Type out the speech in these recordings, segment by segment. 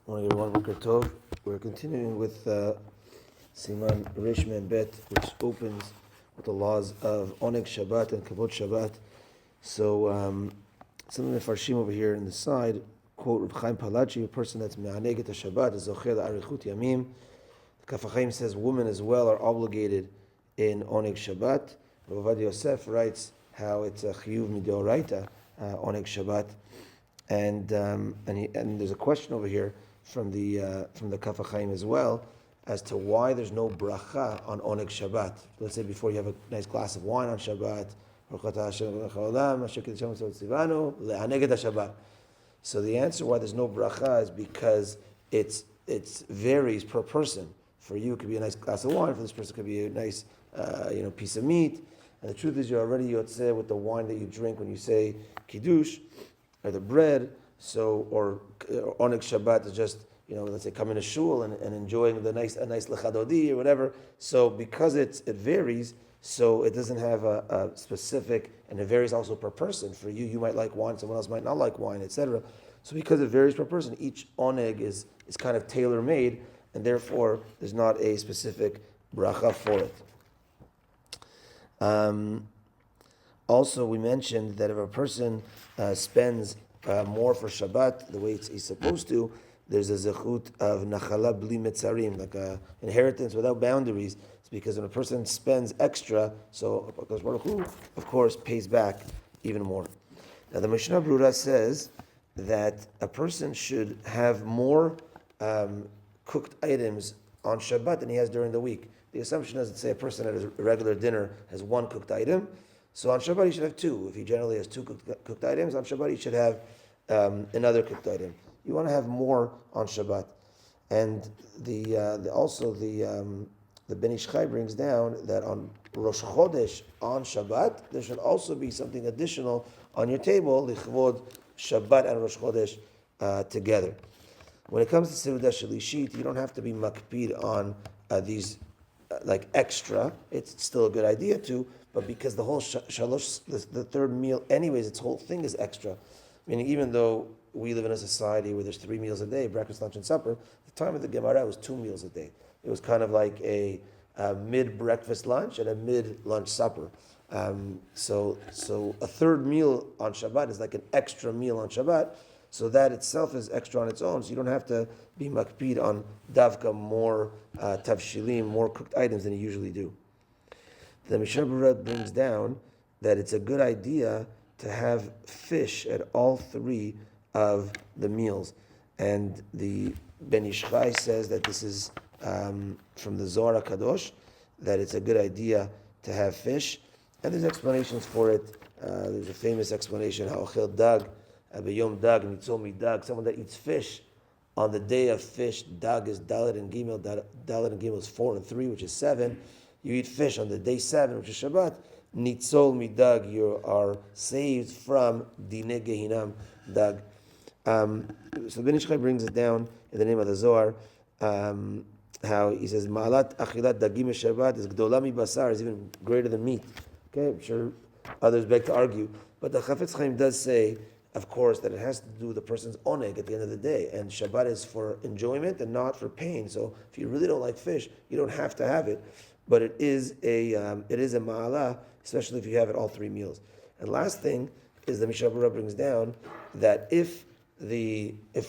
Morning everyone, Boker Tov. We're continuing with Siman Rishman Bet, which opens with the laws of Oneg Shabbat and Kavod Shabbat. So, some of the Farshim over here in the side quote Reb Chaim Palachi, a person that's me'aneg et Shabbat, is zocher la'arichut yamim. The Kaf HaChaim says women as well are obligated in Oneg Shabbat. Rav Ovadia Yosef writes how it's a chiyuv midoraita, Oneg Shabbat. And there's a question over here from the Kaf HaChaim as well as to why there's no bracha on Oneg Shabbat. Let's say before you have a nice glass of wine on Shabbat. So the answer why there's no bracha is because it varies per person. For you, it could be a nice glass of wine. For this person, it could be a nice piece of meat. And the truth is, you're already yotzeh with the wine that you drink when you say kiddush, or the bread. So, or Oneg Shabbat is just, let's say come in a shul and enjoying a nice lechadodi or whatever. So because it varies, so it doesn't have a specific, and it varies also per person. For you, you might like wine, someone else might not like wine, etc. So because it varies per person, each oneg is kind of tailor-made, and therefore there's not a specific bracha for it. Also, we mentioned that if a person spends more for Shabbat, the way he's supposed to, there's a zechut of nachala bli metzarim, like an inheritance without boundaries. It's because when a person spends extra, so HaKadosh Baruch Hu, of course, pays back even more. Now, the Mishnah Brura says that a person should have more cooked items on Shabbat than he has during the week. The assumption is, let's say a person at a regular dinner has one cooked item, so on Shabbat he should have two. If he generally has two cooked items, on Shabbat he should have another cooked item. You want to have more on Shabbat. And the Ben Ish Chai brings down that on Rosh Chodesh on Shabbat there should also be something additional on your table, lichvod Shabbat and Rosh Chodesh together. When it comes to Seudah Shalishit, you don't have to be makpid on these like extra. It's still a good idea to, but because the whole shalosh, the third meal, anyways, its whole thing is extra. Meaning, even though we live in a society where there's 3 meals a day, breakfast, lunch, and supper, the time of the Gemara was 2 meals a day. It was kind of like a mid-breakfast lunch and a mid-lunch supper. So a third meal on Shabbat is like an extra meal on Shabbat. So that itself is extra on its own. So you don't have to be makpid on davka more tavshilim, more cooked items than you usually do. The Mishnah Berurah brings down that it's a good idea to have fish at all 3 of the meals. And the Ben Ish Chai says that this is from the Zohar HaKadosh, that it's a good idea to have fish. And there's explanations for it. There's a famous explanation, Ha'ochel dag, B'yom dag, Nitzol mi dag, someone that eats fish on the day of fish, dag is Dalet and Gimel, Dalet and Gimel is 4 and 3, which is 7. You eat fish on the day 7, which is Shabbat, Nitzol mi dag, you are saved from Dine Gehinam dag. So Ben Ish Chai brings it down in the name of the Zohar, how he says, Ma'alat achilat dagim Shabbat is gdola mi basar, is even greater than meat. Okay, I'm sure others beg to argue, but the Chafetz Chaim does say, of course, that it has to do with the person's oneg at the end of the day, and Shabbat is for enjoyment and not for pain. So if you really don't like fish, you don't have to have it, but it is a ma'ala, especially if you have it all 3 meals. And last thing is the Mishnah Berurah brings down that if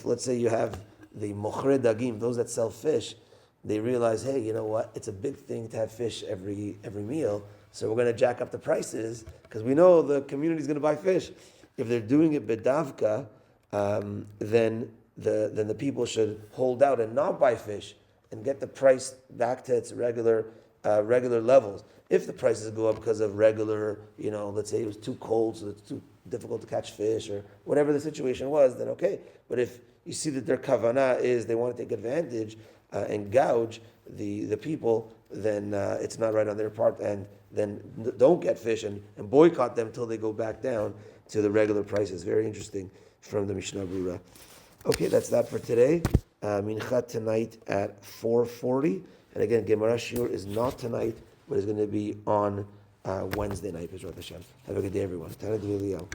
let's say you have the mochre dagim, those that sell fish, they realize, hey, you know what? It's a big thing to have fish every meal, so we're going to jack up the prices because we know the community is going to buy fish. If they're doing it bedavka, then the people should hold out and not buy fish and get the price back to its regular levels. If the prices go up because of regular, let's say it was too cold, so it's too difficult to catch fish, or whatever the situation was, then okay. But if you see that their kavanah is they want to take advantage and gouge the people, then it's not right on their part, and then don't get fish and boycott them until they go back down to the regular prices. Very interesting from the Mishnah Berurah. Okay, that's that for today. Mincha tonight at 4:40, and again, Gemara Shiur is not tonight, but it's going to be on Wednesday night. Have a good day, everyone. Tana D'Eliyahu.